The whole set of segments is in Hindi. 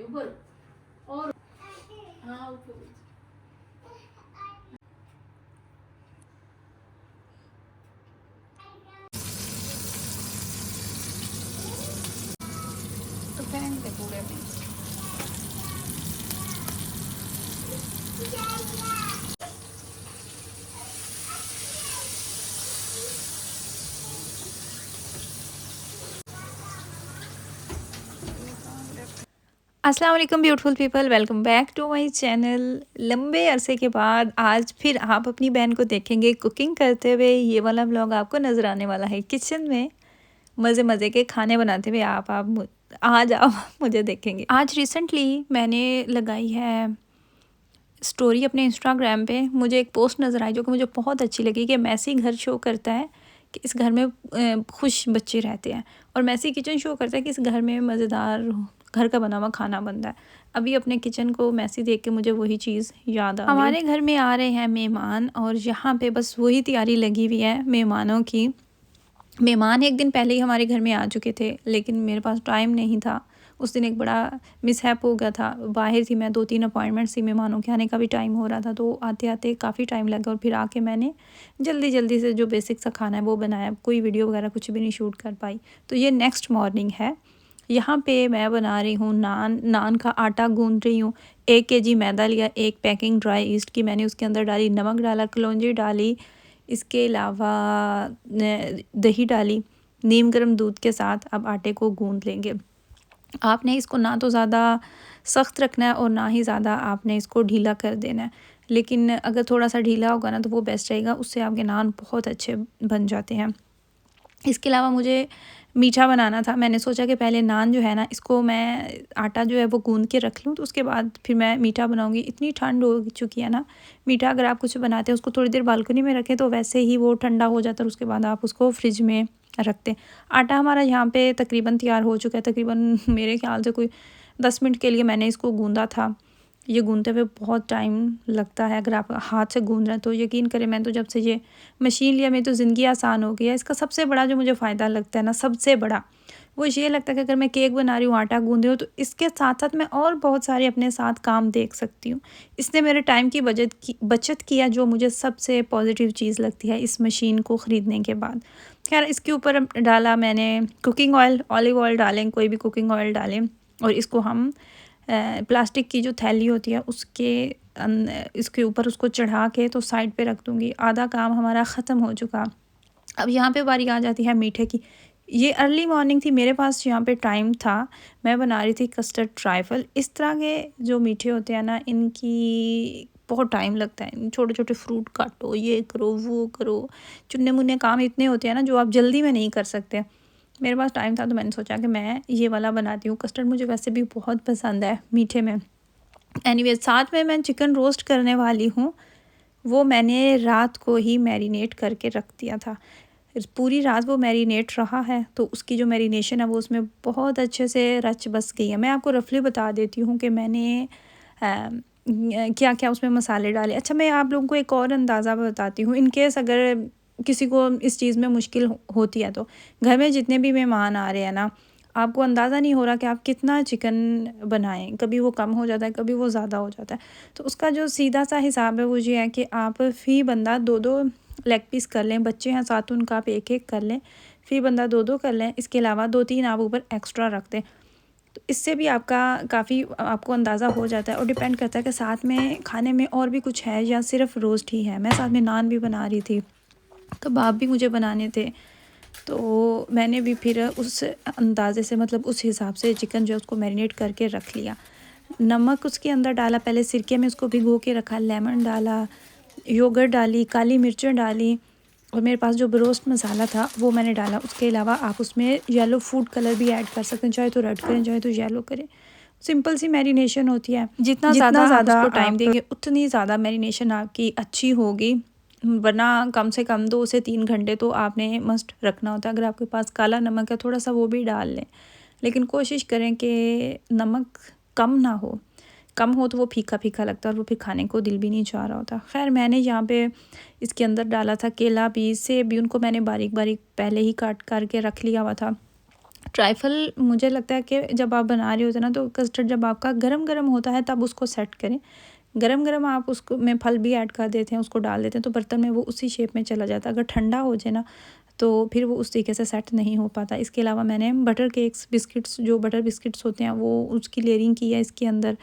ऊपर और हाँ ऊपर। तो फेंक दे पूरे में। अस्सलाम वालेकुम beautiful people, welcome back to my channel. लंबे अरसे के बाद आज फिर आप अपनी बहन को देखेंगे कुकिंग करते हुए। ये वाला व्लॉग आपको नज़र आने वाला है किचन में मज़े मज़े के खाने बनाते हुए। आज आप मुझे देखेंगे। आज रिसेंटली मैंने लगाई है स्टोरी अपने इंस्टाग्राम पे। मुझे एक पोस्ट नज़र आई जो कि मुझे बहुत अच्छी लगी कि मैसी घर शो करता है कि इस घर में खुश बच्चे रहते हैं, और मैसी किचन शो करता है कि इस घर में मज़ेदार घर का बना हुआ खाना बनता है। अभी अपने किचन को मैसी देख के मुझे वही चीज़ याद आ गई। हमारे घर में आ रहे हैं मेहमान, और यहाँ पे बस वही तैयारी लगी हुई है मेहमानों की। मेहमान एक दिन पहले ही हमारे घर में आ चुके थे, लेकिन मेरे पास टाइम नहीं था। उस दिन एक बड़ा मिसहैप हो गया था, बाहर थी मैं, 2-3 अपॉइंटमेंट्स थी, मेहमानों के आने का भी टाइम हो रहा था, तो आते आते काफ़ी टाइम लगा। और फिर आके मैंने जल्दी जल्दी से जो बेसिक सा खाना है वो बनाया, कोई वीडियो वगैरह कुछ भी नहीं शूट कर पाई। तो ये नेक्स्ट मॉर्निंग है। यहाँ पे मैं बना रही हूँ नान का आटा गूंद रही हूँ। 1 kg मैदा लिया, 1 पैकिंग ड्राई ईस्ट की मैंने उसके अंदर डाली, नमक डाला, कलौंजी डाली, इसके अलावा दही डाली, नीम गर्म दूध के साथ अब आटे को गूंद लेंगे। आपने इसको ना तो ज़्यादा सख्त रखना है और ना ही ज़्यादा आपने इसको ढीला कर देना है, लेकिन अगर थोड़ा सा ढीला होगा ना तो वो बेस्ट रहेगा, उससे आपके नान बहुत अच्छे बन जाते हैं। इसके अलावा मुझे मीठा बनाना था। मैंने सोचा कि पहले नान जो है ना, इसको मैं आटा जो है वो गूंद के रख लूँ, तो उसके बाद फिर मैं मीठा बनाऊंगी। इतनी ठंड हो चुकी है ना, मीठा अगर आप कुछ बनाते हैं उसको थोड़ी देर बालकनी में रखें तो वैसे ही वो ठंडा हो जाता है, और उसके बाद आप उसको फ्रिज में रखते हैं। आटा हमारा यहाँ पे तकरीबन तैयार हो चुका है। तकरीबन मेरे ख्याल से कोई 10 मिनट के लिए मैंने इसको गूंदा था। ये गूंदते हुए बहुत टाइम लगता है, अगर आप हाथ से गूंद रहे हैं तो यकीन करें, मैं तो जब से ये मशीन लिया मेरी तो ज़िंदगी आसान हो गई है। इसका सबसे बड़ा जो मुझे फ़ायदा लगता है ना, सबसे बड़ा वो ये लगता है कि अगर मैं केक बना रही हूँ, आटा गूंद रही हूँ, तो इसके साथ साथ मैं और बहुत सारे अपने साथ काम देख सकती हूँ। इसने मेरे टाइम की बचत किया, जो मुझे सबसे पॉजिटिव चीज़ लगती है इस मशीन को ख़रीदने के बाद। खैर, इसके ऊपर डाला मैंने कुकिंग ऑयल, ऑलिव ऑयल डालें, कोई भी कुकिंग ऑयल डालें, और इसको हम प्लास्टिक की जो थैली होती है इसके ऊपर उसको चढ़ा के तो साइड पे रख दूँगी। आधा काम हमारा ख़त्म हो चुका। अब यहाँ पे बारी आ जाती है मीठे की। ये अर्ली मॉर्निंग थी, मेरे पास यहाँ पे टाइम था, मैं बना रही थी कस्टर्ड ट्राइफल। इस तरह के जो मीठे होते हैं ना, इनकी बहुत टाइम लगता है। छोटे छोटे फ्रूट काटो, ये करो वो करो, चुन्ने मुन्ने काम इतने होते हैं ना जो आप जल्दी में नहीं कर सकते। मेरे पास टाइम था तो मैंने सोचा कि मैं ये वाला बनाती हूँ। कस्टर्ड मुझे वैसे भी बहुत पसंद है मीठे में। एनीवे, साथ में मैं चिकन रोस्ट करने वाली हूँ। वो मैंने रात को ही मैरिनेट करके रख दिया था। पूरी रात वो मैरिनेट रहा है, तो उसकी जो मैरिनेशन है वो उसमें बहुत अच्छे से रच बस गई है। मैं आपको रफली बता देती हूँ कि मैंने क्या क्या उसमें मसाले डाले। अच्छा, मैं आप लोगों को एक और अंदाज़ा बताती हूँ, इनकेस अगर किसी को इस चीज़ में मुश्किल होती है तो घर में जितने भी मेहमान आ रहे हैं ना, आपको अंदाज़ा नहीं हो रहा कि आप कितना चिकन बनाएं। कभी वो कम हो जाता है, कभी वो ज़्यादा हो जाता है। तो उसका जो सीधा सा हिसाब है वो ये है कि आप फ़ी बंदा 2-2 लेग पीस कर लें। बच्चे हैं साथ, उनका आप 1-1 कर लें। फ़ी बंदा 2-2 कर लें। इसके अलावा 2-3 आप ऊपर एक्स्ट्रा रख दें, तो इससे भी आपका काफ़ी आपको अंदाज़ा हो जाता है। और डिपेंड करता है कि साथ में खाने में और भी कुछ है या सिर्फ रोस्ट ही है। मैं साथ में नान भी बना रही थी, कबाब भी मुझे बनाने थे, तो मैंने भी फिर उस अंदाज़े से, मतलब उस हिसाब से चिकन जो है उसको मैरिनेट करके रख लिया। नमक उसके अंदर डाला, पहले सिरके में उसको भिगो के रखा, लेमन डाला, योगर्ट डाली, काली मिर्चें डाली, और मेरे पास जो रोस्ट मसाला था वो मैंने डाला। उसके अलावा आप उसमें येलो फूड कलर भी ऐड कर सकते हैं, चाहे तो रेड करें चाहे तो येलो करें। सिंपल सी मैरिनेशन होती है। जितना ज़्यादा आप उसको टाइम देंगे उतनी ज़्यादा मैरिनेशन आपकी अच्छी होगी, वरना कम से कम 2 से 3 घंटे तो आपने मस्ट रखना होता है। अगर आपके पास काला नमक है थोड़ा सा वो भी डाल लें, लेकिन कोशिश करें कि नमक कम ना हो। कम हो तो वो फीका फीका लगता है और वो फिर खाने को दिल भी नहीं चाह रहा होता। खैर, मैंने यहाँ पे इसके अंदर डाला था केला भी, सेब भी, उनको मैंने बारीक बारीक पहले ही काट करके रख लिया हुआ था। ट्राइफल मुझे लगता है कि जब आप बना रहे होते हैं ना, तो कस्टर्ड जब आपका गरम गरम होता है तब उसको सेट करें। गरम गरम आप उसको में फल भी ऐड कर देते हैं, उसको डाल देते हैं, तो बर्तन में वो उसी शेप में चला जाता है। अगर ठंडा हो जाए ना, तो फिर वो उस तरीके से सेट नहीं हो पाता। इसके अलावा मैंने बटर केक्स बिस्किट्स, जो बटर बिस्किट्स होते हैं, वो उसकी लेयरिंग की है इसके अंदर।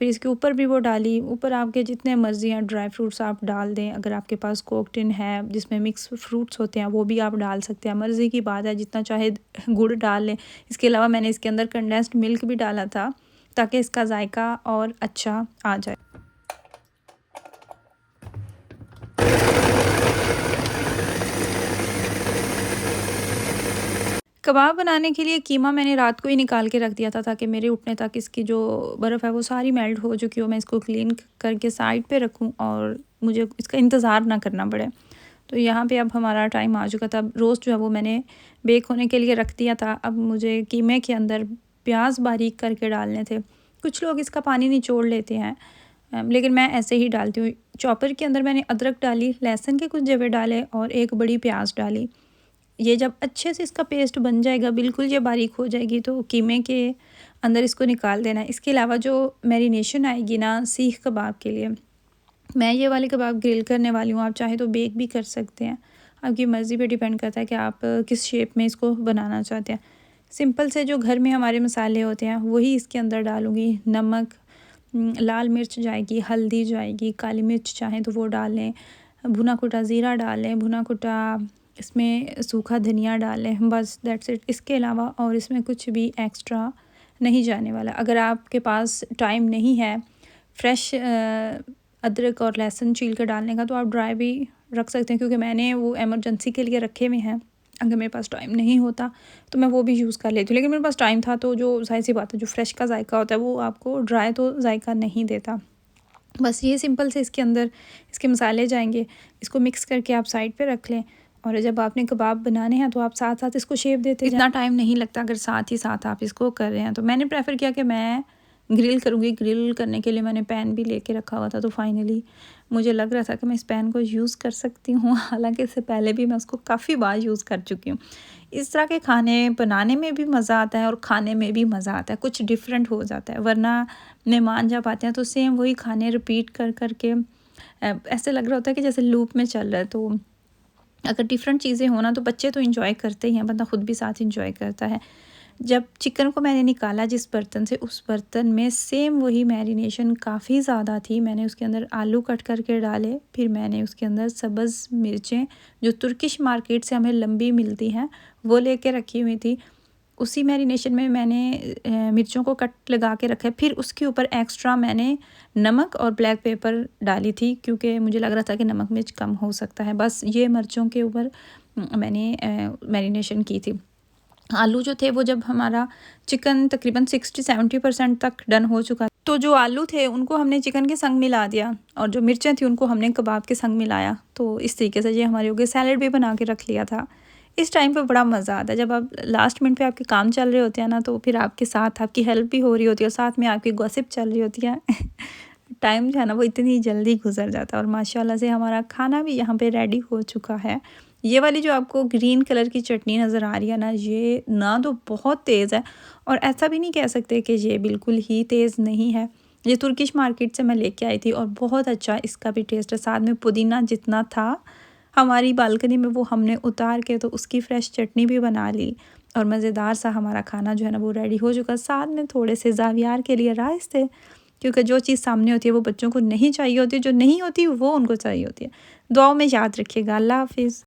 फिर इसके ऊपर भी वो डाली। ऊपर आपके जितने मर्ज़ी हैं ड्राई फ्रूट्स आप डाल दें। अगर आपके पास कोक टिन है जिसमें मिक्स फ्रूट्स होते हैं, वो भी आप डाल सकते हैं, मर्ज़ी की बात है, जितना चाहे गुड़ डाल लें। इसके अलावा मैंने इसके अंदर कंडेंस्ड मिल्क भी डाला था ताकि इसका जायका और अच्छा आ जाए। कबाब बनाने के लिए कीमा मैंने रात को ही निकाल के रख दिया था ताकि मेरे उठने तक इसकी जो बर्फ़ है वो सारी मेल्ट हो चुकी हो। मैं इसको क्लीन करके साइड पे रखूं और मुझे इसका इंतज़ार ना करना पड़े। तो यहाँ पे अब हमारा टाइम आ चुका था। रोस्ट जो है वो मैंने बेक होने के लिए रख दिया था। अब मुझे कीमे के अंदर प्याज बारीक करके डालने थे। कुछ लोग इसका पानी निचोड़ लेते हैं, लेकिन मैं ऐसे ही डालती हूँ। चॉपर के अंदर मैंने अदरक डाली, लहसुन के कुछ जवे डाले और एक बड़ी प्याज डाली। ये जब अच्छे से इसका पेस्ट बन जाएगा, बिल्कुल ये बारीक हो जाएगी, तो कीमे के अंदर इसको निकाल देना है। इसके अलावा जो मैरिनेशन आएगी ना सीख कबाब के लिए, मैं ये वाले कबाब ग्रिल करने वाली हूँ। आप चाहे तो बेक भी कर सकते हैं, आपकी मर्ज़ी पे डिपेंड करता है कि आप किस शेप में इसको बनाना चाहते हैं। सिंपल से जो घर में हमारे मसाले होते हैं वही इसके अंदर डालूँगी। नमक, लाल मिर्च जाएगी, हल्दी जाएगी, काली मिर्च चाहें तो वो डालें, भुना कुटा ज़ीरा डालें, भुना कुटा इसमें सूखा धनिया डालें, बस दैट्स इट। इसके अलावा और इसमें कुछ भी एक्स्ट्रा नहीं जाने वाला। अगर आपके पास टाइम नहीं है फ्रेश अदरक और लहसुन छील कर डालने का, तो आप ड्राई भी रख सकते हैं, क्योंकि मैंने वो इमरजेंसी के लिए रखे हुए हैं। अगर मेरे पास टाइम नहीं होता तो मैं वो भी यूज़ कर लेती हूँ, लेकिन मेरे पास टाइम था तो जो ज़ाहिर सी बात है, जो फ्रेश का जायका होता है वो आपको ड्राई तो जायका नहीं देता। बस ये सिंपल से इसके अंदर इसके मसाले जाएंगे। इसको मिक्स करके आप साइड पे रख लें, और जब आपने कबाब बनाने हैं तो आप साथ साथ इसको शेप देते जाएं। इतना टाइम नहीं लगता अगर साथ ही साथ आप इसको कर रहे हैं। तो मैंने प्रेफर किया कि मैं ग्रिल करूँगी। ग्रिल करने के लिए मैंने पैन भी लेके रखा हुआ था, तो फाइनली मुझे लग रहा था कि मैं इस पैन को यूज़ कर सकती हूँ। हालांकि इससे पहले भी मैं उसको काफ़ी बार यूज़ कर चुकी हूँ। इस तरह के खाने बनाने में भी मज़ा आता है और खाने में भी मज़ा आता है, कुछ डिफरेंट हो जाता है। वरना मेहमान जब आते हैं तो सेम वही खाने रिपीट कर कर के ऐसे लग रहा होता है कि जैसे लूप में चल रहा है। तो अगर डिफरेंट चीज़ें हो ना, तो बच्चे तो इंजॉय करते ही हैं, बंदा खुद भी साथ इंजॉय करता है। जब चिकन को मैंने निकाला जिस बर्तन से, उस बर्तन में सेम वही मैरिनेशन काफ़ी ज़्यादा थी। मैंने उसके अंदर आलू कट करके डाले, फिर मैंने उसके अंदर सब्ज़ मिर्चें जो तुर्किश मार्केट से हमें लंबी मिलती हैं वो लेके रखी हुई थी। उसी मैरिनेशन में मैंने मिर्चों को कट लगा के रखा है। फिर उसके ऊपर एक्स्ट्रा मैंने नमक और ब्लैक पेपर डाली थी, क्योंकि मुझे लग रहा था कि नमक मिर्च कम हो सकता है। बस ये मिर्चों के ऊपर मैंने मैरिनेशन की थी। आलू जो थे वो जब हमारा चिकन तकरीबन 60-70% तक डन हो चुका, तो जो आलू थे उनको हमने चिकन के संग मिला दिया, और जो मिर्चें थी उनको हमने कबाब के संग मिलाया। तो इस तरीके से ये हमारे हो गए। सैलड भी बना के रख लिया था। इस टाइम पे बड़ा मज़ा आता है जब आप लास्ट मिनट पे आपके काम चल रहे होते हैं ना, तो फिर आपके साथ आपकी हेल्प भी हो रही होती है और साथ में आपकी गॉसिप चल रही होती है। टाइम जो है ना वो इतनी जल्दी गुजर जाता है। और माशाल्लाह से हमारा खाना भी यहाँ पे रेडी हो चुका है। ये वाली जो आपको ग्रीन कलर की चटनी नज़र आ रही है ना, ये ना तो बहुत तेज़ है और ऐसा भी नहीं कह सकते कि ये बिल्कुल ही तेज़ नहीं है। ये तुर्किश मार्केट से मैं लेके आई थी और बहुत अच्छा इसका भी टेस्ट है। साथ में पुदीना जितना था हमारी बालकनी में वो हमने उतार के तो उसकी फ़्रेश चटनी भी बना ली, और मज़ेदार सा हमारा खाना जो है ना वो रेडी हो चुका। साथ में थोड़े से ज़ावियार के लिए राइस थे, क्योंकि जो चीज़ सामने होती है वो बच्चों को नहीं चाहिए होती है, जो नहीं होती वो उनको चाहिए होती है। दुआओं में याद रखिएगा। अल्लाह हाफ़िज़।